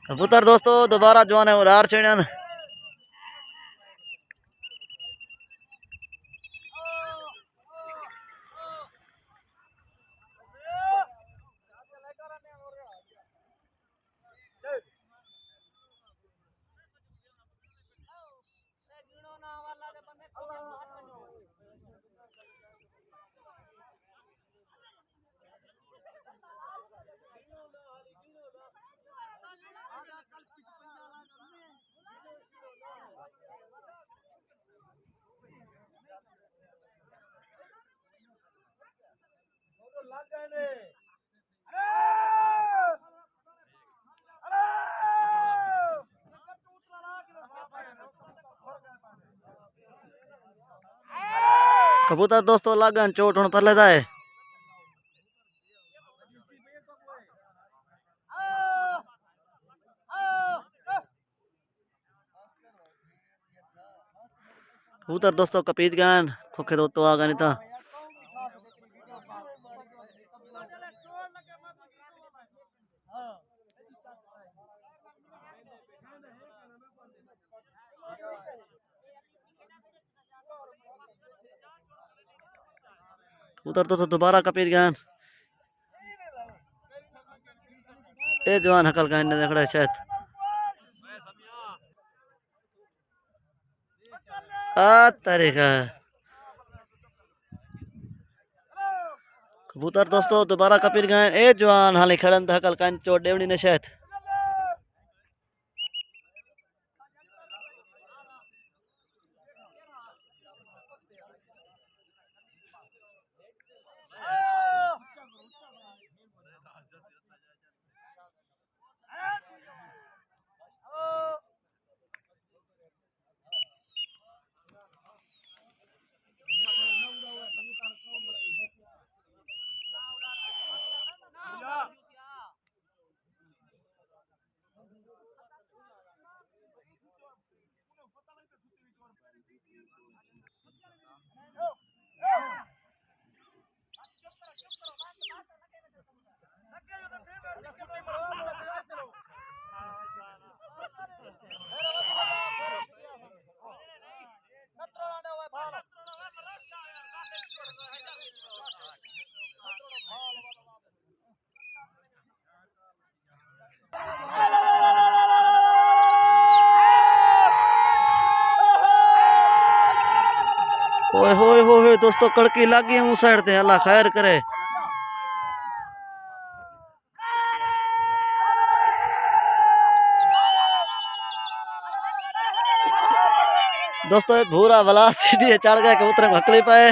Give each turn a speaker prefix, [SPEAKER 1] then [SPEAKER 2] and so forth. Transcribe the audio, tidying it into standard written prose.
[SPEAKER 1] कबूतर दोस्तों दोबारा जवान है उड़ार चढ़न। कबूतर दोस्तों लागन चोट होने पर लेता है। कबूतर दोस्तों कपीत गन खोखे दोस्तों आगा नहीं था। कबूतर दोस्तों दोबारा कपीत गन ए जवान हकल का इन्हें देखड़ा शायद आ तरीका। कबूतर दोस्तों दोबारा कपीत गए ए जवान हाले खड़न हकल का चोट देवनी ने शायद। ओए होए होए दोस्तों कड़की लागी है साइड ते अल्लाह खैर करे। दोस्तों भूरा वाला सीधी चढ़ गए कबूतर में हकली पाए।